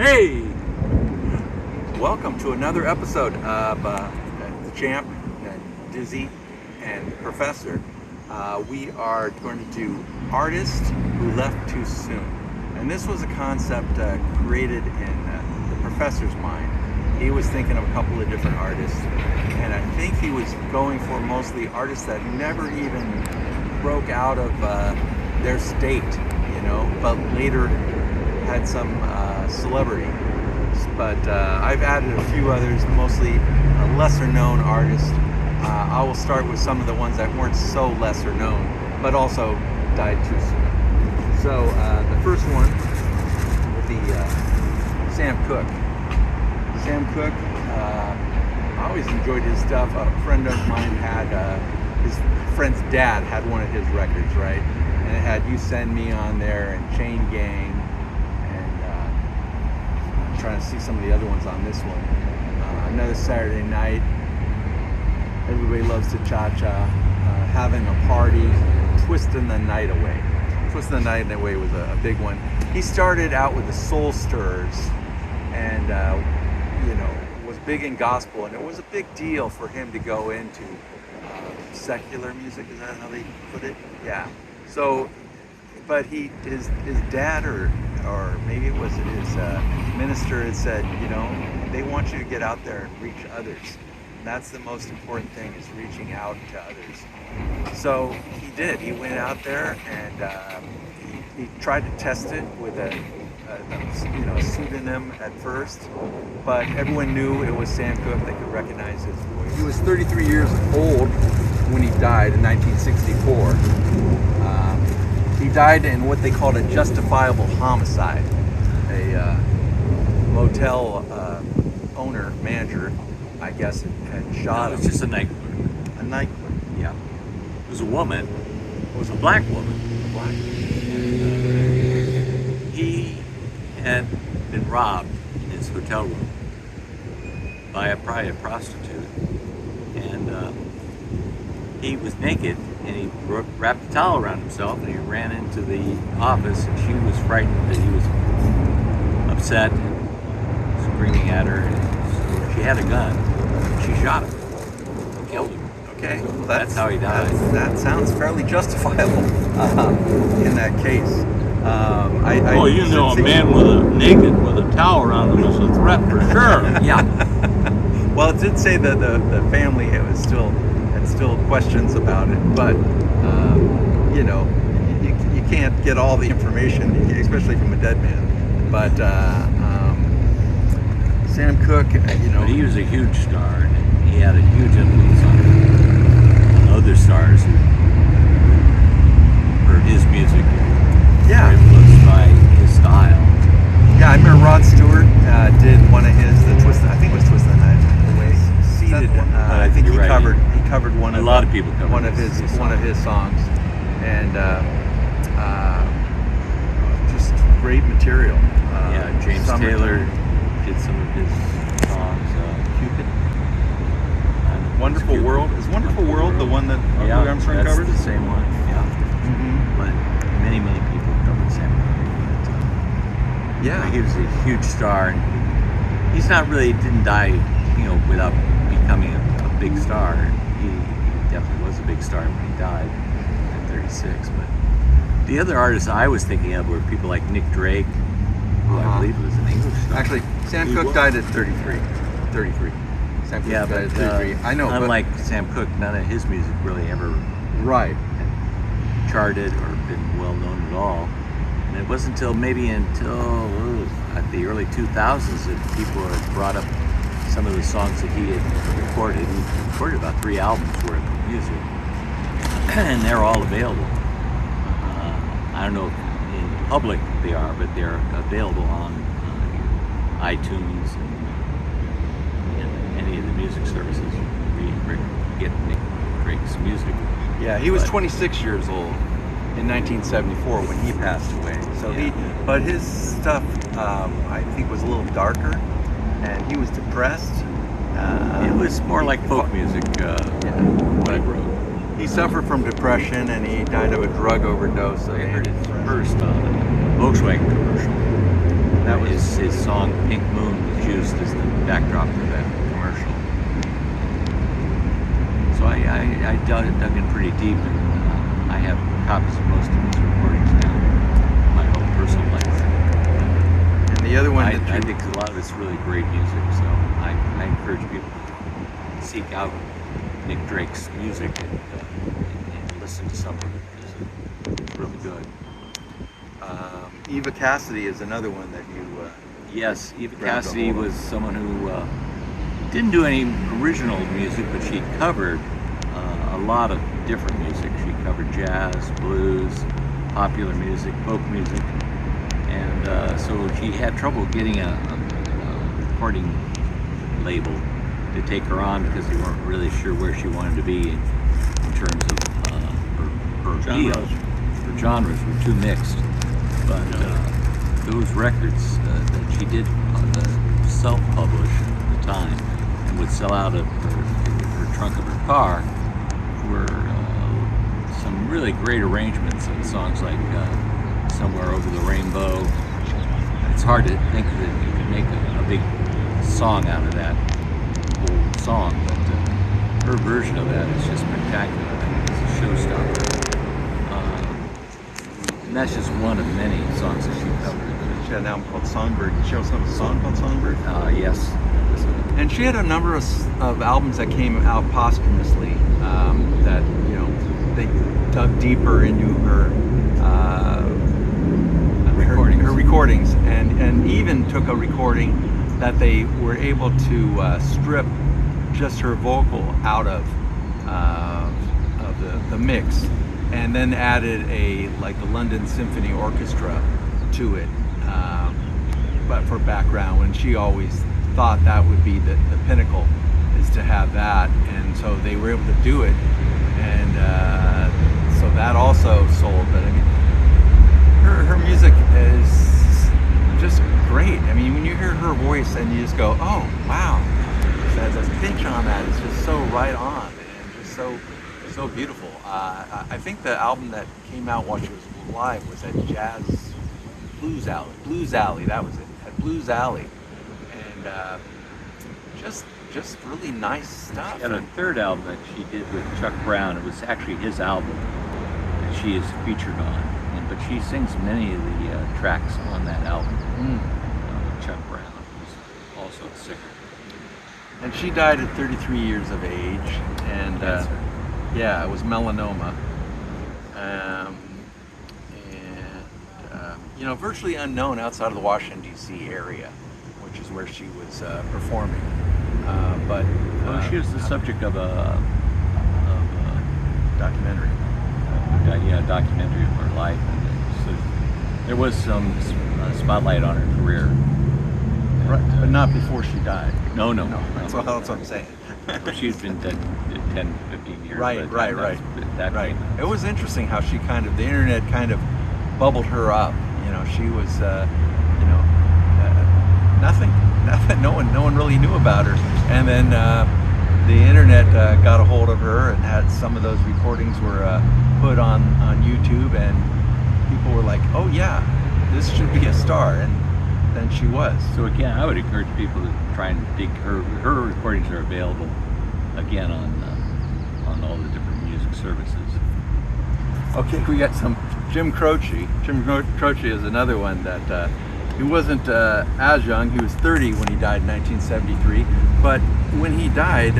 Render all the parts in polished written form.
Hey! Welcome to another episode of The Champ and Dizzy and Professor. We are going to do Artists Who Left Too Soon. And this was a concept created in the Professor's mind. He was thinking of a couple of different artists, and I think he was going for mostly artists that never even broke out of their state, but later had some celebrity. But I've added a few others, mostly lesser known artists. I will start with some of the ones that weren't so lesser known, but also died too soon. So the first one would be Sam Cooke. Sam Cooke, I always enjoyed his stuff. A friend of mine had, his friend's dad had one of his records, right? And it had You Send Me on there and Chain Gang. And I'm trying to see some of the other ones on this one. Another Saturday Night. Everybody Loves to Cha-Cha. Having a Party. Twisting the Night Away. Twisting the Night Away was a big one. He started out with the Soul Stirrers and was big in gospel, and it was a big deal for him to go into secular music. Is that how they put it? Yeah. So, but his dad or maybe it was his minister had said, they want you to get out there and reach others. And that's the most important thing, is reaching out to others. So he did. He went out there and he tried to test it with a pseudonym at first, but everyone knew it was Sam Cooke. They could recognize his voice. He was 33 years old when he died in 1964. He died in what they called a justifiable homicide. A motel manager, I guess, had shot him. It was just a night clerk. A night clerk. Yeah. It was a woman. It was a black woman. Black. He had been robbed in his hotel room by probably a prostitute, and he was naked, and he wrapped a towel around himself, and he ran into the office, and she was frightened that he was upset, screaming at her, and so she had a gun. She shot him, killed him. Okay, well, that's how he died. That sounds fairly justifiable in that case. A man naked with a towel around him is a threat for sure. Yeah. Well, it did say that the family had still questions about it, but you can't get all the information, especially from a dead man. But Sam Cooke, But he was a huge star, and he had a huge influence on other stars who heard his music. Yeah. Were influenced by his style. Yeah, I remember Rod Stewart did one of his, I think it was Twist the Night Away. Seated. I think he covered one of a lot of people covered one of his songs, and just great material. James Taylor did some of his songs. Cooke. Wonderful World. Is Wonderful World the one that Louis Armstrong covered? That's the same one. Yeah. Mm-hmm. But many people covered Sam Cooke. Yeah. He was a huge star, and he's didn't die, without becoming a big star. He definitely was a big star when he died at 36. But the other artists I was thinking of were people like Nick Drake, who I believe was an English star. Actually, Sam Cooke died at 33. 33. Sam Cooke died at 33. I know, unlike Sam Cooke, none of his music really ever right charted or been well known at all. And it wasn't until at the early 2000s that people had brought up some of the songs that he had recorded. He recorded about 3 albums worth of music, and they're all available. I don't know if in public they are, but they're available on iTunes and any of the music services. You get Nick Drake's music. Yeah, he was 26 years old in 1974 when he passed away. So but his stuff, I think, was a little darker, and he was depressed. It was more like folk music. What he wrote. He suffered from depression, and he died of a drug overdose. I heard it first on a Volkswagen commercial. That was his song "Pink Moon" was used as the backdrop for that commercial. So I dug in pretty deep, and I have copies of most of his recordings now. My own personal library. and the other one. I that you- think a lot of it's really great music, so I encourage people to seek out Nick Drake's music and listen to some of it because it's really good. Eva Cassidy is another one that you. Yes, Eva Grabbed a Cassidy hold of. was someone who didn't do any original music, but she covered a lot of different music. She covered jazz, blues, popular music, folk music, and so she had trouble getting a recording label to take her on because they weren't really sure where she wanted to be in terms of her Genres. deal. Her genres were too mixed. But those records that she did self-publish at the time and would sell out of her trunk of her car were some really great arrangements of songs like "Somewhere Over the Rainbow." It's hard to think that you could make a big song out of that whole song, but her version of that is just spectacular. I think it's a showstopper. And that's just one of many songs that she covered. She had an album called Songbird. Did she also have a song called Songbird? Yes. And she had a number of albums that came out posthumously that, you know, they dug deeper into her Recordings. her recordings, and even took a recording that they were able to strip just her vocal out of the mix, and then added a London Symphony Orchestra to it, but for background. And she always thought that would be the pinnacle, is to have that, and so they were able to do it, and so that also sold. But I mean, her music is just great. I mean, when you hear her voice and you just go, oh wow, the pitch on that is just so right on, and just so beautiful. I think the album that came out while she was alive was at Blues Alley, that was it, at Blues Alley, and just really nice stuff. She had a third album that she did with Chuck Brown. It was actually his album that she is featured on, but she sings many of the tracks on that album. Chuck Brown, who's also a singer. And she died at 33 years of age, and Cancer. yeah, it was melanoma, you know, virtually unknown outside of the Washington D.C. area, which is where she was performing. But She was the subject of a documentary. documentary of her life, and so there was some spotlight on her career. Right, but not before she died. No. That's what I'm saying. She's been dead 10, 15 years. Right. That Right. came. It was interesting how she the internet kind of bubbled her up. You know, she was, nothing. No one really knew about her. And then the internet got a hold of her and had some of those recordings were put on YouTube, and people were like, oh yeah, this should be a star. And then she was. So again, I would encourage people to try and dig her recordings are available again on all the different music services. Okay, we got some Jim Croce. Jim Croce is another one that he wasn't as young. He was 30 when he died in 1973. But when he died,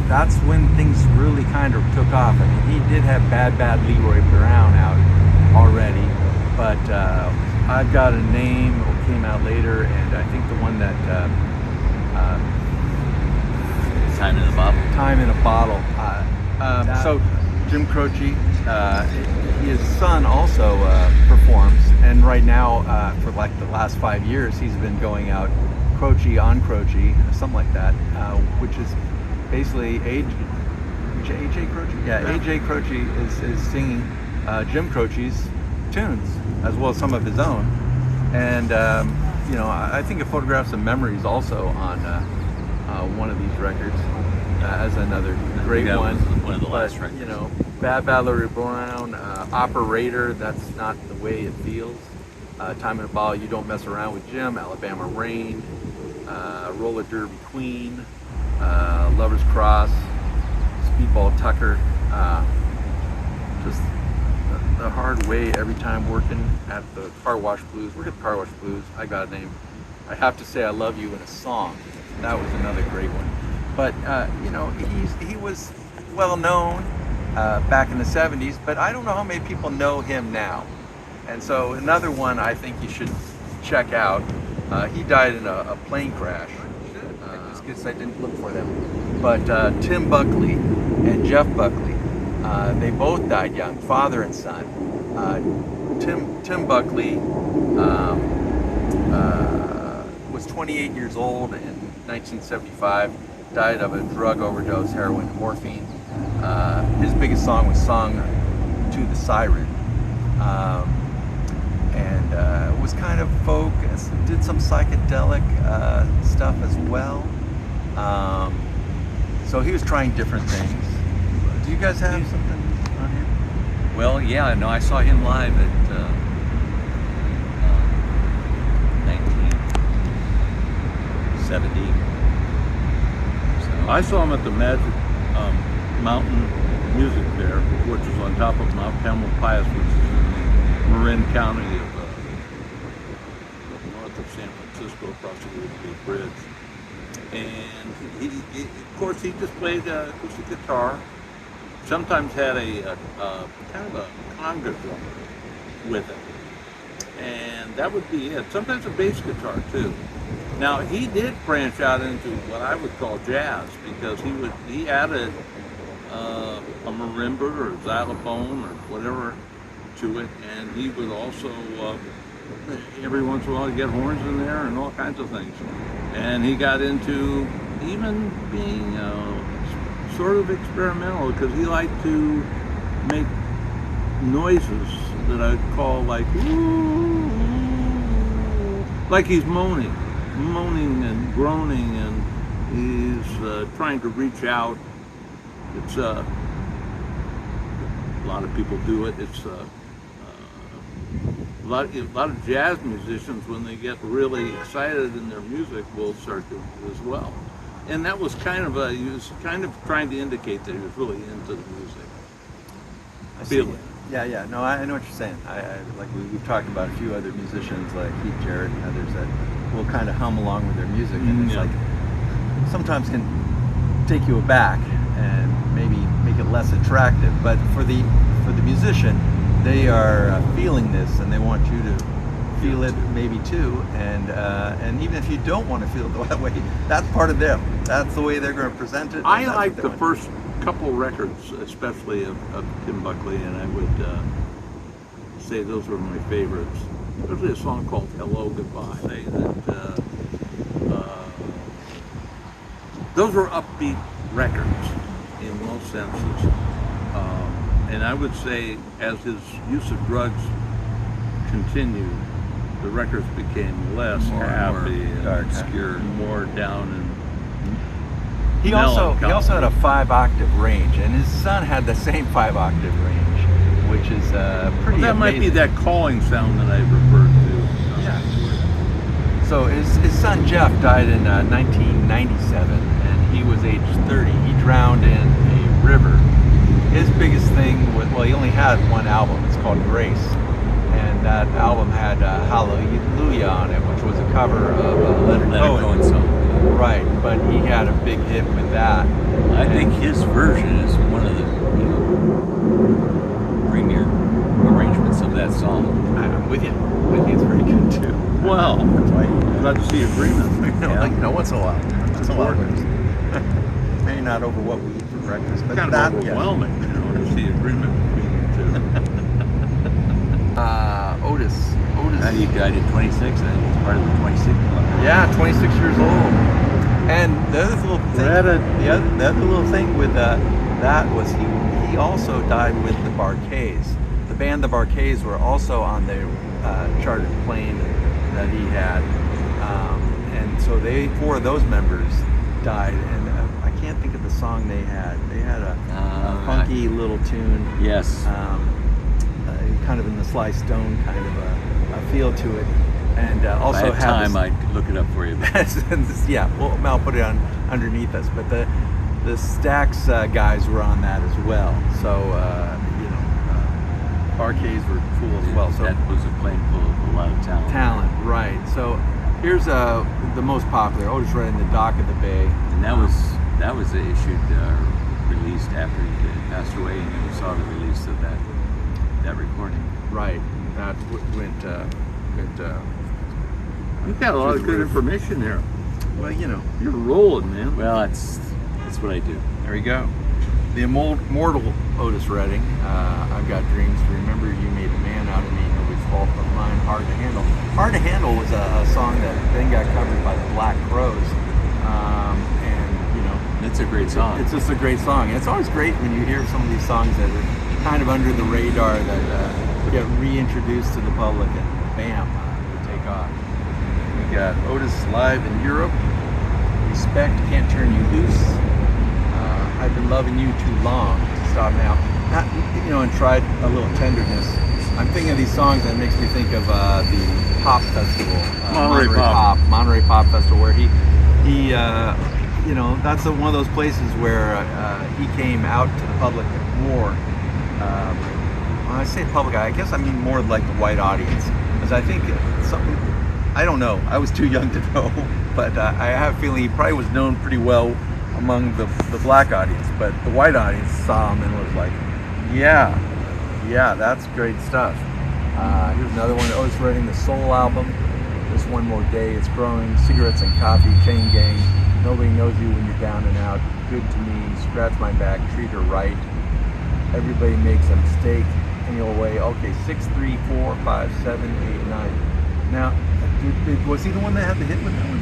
that's when things really kind of took off. I mean, he did have Bad Leroy Brown out already, but I've Got a Name came out later, and I think the one that Time in the Bottle. Time in a Bottle. So Jim Croce, his son also performs, and right now for like the last 5 years he's been going out Croce on Croce, something like that, which is basically AJ Croce. Yeah, AJ Croce is singing Jim Croce's tunes as well as some of his own, and I think it photographs some memories also on one of these records as another great one. One of the last records. Bad Leroy Brown, Operator, That's Not the Way It Feels. Time in a Ball, You Don't Mess Around with Jim, Alabama Rain, Roller Derby Queen, Lover's Cross, Speedball Tucker. Just the hard way every time working at the Car Wash Blues. Working at the Car Wash Blues, I got a name. I Have to Say I Love You in a Song. That was another great one. But he was well known back in the 70s, but I don't know how many people know him now. And so another one I think you should check out. He died in a plane crash. It's because I didn't look for them. But Tim Buckley and Jeff Buckley, they both died young, father and son. Tim Buckley was 28 years old in 1975, died of a drug overdose, heroin and morphine. His biggest song was Song to the Siren. And was kind of folk, did some psychedelic stuff as well. So he was trying different things. Do you guys have something on him? Well, yeah, no, I saw him live at 1970. So, I saw him at the Magic Mountain Music Fair, which is on top of Mount Tamalpais, which is in Marin County of north of San Francisco, across the Woodgate Bridge. And he, of course, he just played acoustic guitar. Sometimes had a kind of a conga drummer with him, and that would be it. Sometimes a bass guitar too. Now he did branch out into what I would call jazz, because he added a marimba or a xylophone or whatever to it, and he would also every once in a while get horns in there and all kinds of things. And he got into even being sort of experimental, because he liked to make noises that I'd call like ooh, like he's moaning and groaning, and he's trying to reach out. It's a lot of people do it. It's a lot of jazz musicians, when they get really excited in their music, will start to do it as well. And that was he was kind of trying to indicate that he was really into the music. I feel it. Yeah. No, I know what you're saying. Like we've talked about a few other musicians like Keith Jarrett and others that will kind of hum along with their music, and it's like sometimes can take you aback and maybe make it less attractive. But for the musician, they are feeling this, and they want you to feel it maybe too. And even if you don't want to feel it that way, that's part of them. That's the way they're going to present it. I like the first couple records, especially of Tim Buckley, and I would say those were my favorites. Especially a song called "Hello Goodbye." Those were upbeat records in most senses, and I would say as his use of drugs continued, the records became less happy and obscure, more down and he also had a 5-octave range, and his son had the same 5-octave range, which is pretty that amazing. might be that calling sound that I referred to. Yeah. So his son Jeff died in 1997, and he was age 30. He drowned in a river. His biggest thing was, well, he only had one album. It's called Grace. And that album had Hallelujah on it, which was a cover of Leonard Cohen song. Right, but he had a big hit with that. I think his version is one of the premier arrangements of that song. I'm with you. It's very good too. Well, glad to see agreement. Once in a while. Once in a while. Maybe not over what we eat for breakfast, but kind that, of overwhelming, to see agreement between the two. Otis. He died at 26. I think he's part of the 26 club. Yeah, 26 years old. And the other little thing, the other little thing with that was he also died with the Barkays. The band The Barkays were also on the chartered plane that he had, and so four of those members died. And I can't think of the song they had. They had a funky little tune. Yes. Kind of in the Sly Stone kind of a feel to it, and If also I had have time, this, I'd look it up for you. yeah, well, I'll put it on underneath us. But the Stax guys were on that as well. So Arcades were cool as well. So that was a plane full of a lot of talent. talent, right? So here's the most popular. Otis Redding, The Dock of the Bay, And that was issued, released after he had passed away, and you saw the release of that recording. right? That went. You've got a lot of good information here. Well, You're rolling, man. Well, that's what I do. there you go. The immortal Otis Redding. I've got dreams to remember you made a man out of me. Nobody's fault but mine. Hard to handle. Hard to handle was a song that then got covered by the Black Crows, and It's a great song. it's just a great song. And it's always great when you hear some of these songs that are kind of under the radar that get reintroduced to the public, and bam, they take off. We got Otis live in Europe. Respect, can't turn you loose. I've been loving you too long to stop now. Not, and tried a little tenderness. I'm thinking of these songs, and it makes me think of the Pop Festival, Monterey Pop Festival, where he that's one of those places where he came out to the public more. When I say public, I guess I mean more like the white audience, because I think something. I don't know. I was too young to know, but I have a feeling he probably was known pretty well among the black audience, but the white audience saw him and was like, yeah, that's great stuff. Here's another one. Otis Redding, the Soul album. Just one more day. It's growing. Cigarettes and coffee. Chain gang. Nobody knows you when you're down and out. Good to me. Scratch my back. Treat her right. Everybody makes a mistake. Any old way. Okay, 6, 3, 4, 5, 7, 8, 9. Now, was he the one that had the hit with that one?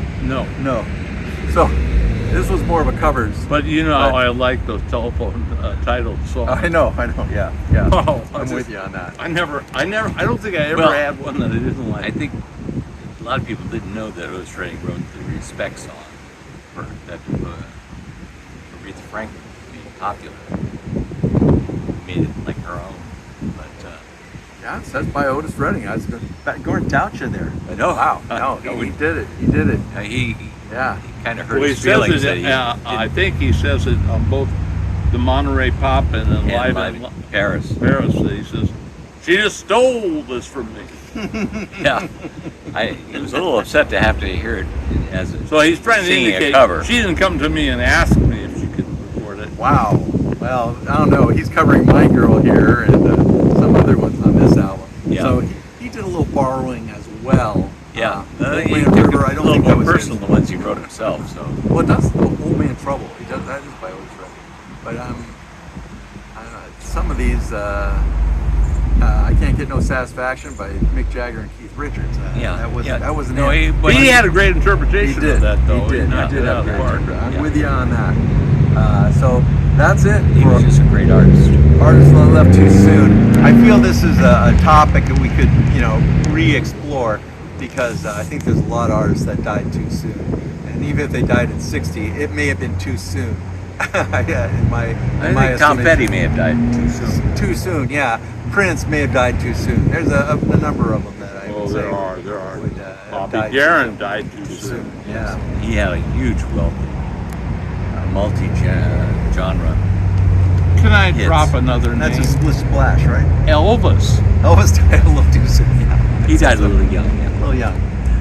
No. So this was more of a covers. But how I like those telephone titled songs. I know, yeah. Oh, I'm with you on that. I don't think I ever had one that I didn't like. I think a lot of people didn't know that Otis Redding wrote the Respect song for Aretha Franklin being popular. Made it like her own. But Yeah, it says by Otis Redding. I was going down you there. I know. Wow, no, he did it. He did it. He kind of hurt Well, he his says feelings it. that he I think he says it on both the Monterey Pop and then and live in in Paris. Paris. He says, "She just stole this from me." Yeah, he was a little upset to have to hear it as a So he's trying to singing indicate a cover. she didn't come to me and ask me if she could record it. Wow. Well, I don't know. He's covering My Girl here and some other ones on this album. Yeah. So he did a little borrowing as well. Yeah, Old he Man took River, it I don't a little think that more was personal his. than ones he wrote himself. So Well, that's the Old Man Trouble. He does that is by Otis Redding. But I don't know, some of these, I Can't Get No Satisfaction by Mick Jagger and Keith Richards. That wasn't no, it. He had a great interpretation He did. of that, though. He did. knocked He did it out have of a the park. great I'm Yeah. with you on that. So that's it. he was just a great artist. Artists left too soon. I feel this is a topic that we could, re-explore, because I think there's a lot of artists that died too soon, and even if they died at 60, it may have been too soon. in my I think Tom estimation. Petty may have died too soon. Too soon, yeah. Prince may have died too soon. There's a number of them that I would say. There are. would, have Bobby died Darin died too too soon. Yeah. He had a huge wealth of multi-genre. Can I Hits. drop another And that's name? a split splash, right? Elvis. Elvis died a little too soon. Yeah. He died a little young. A Yeah. little young.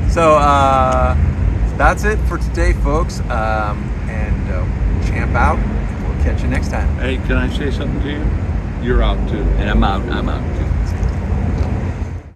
So that's it for today, folks. And champ out. We'll catch you next time. Hey, can I say something to you? You're out too. And I'm out too.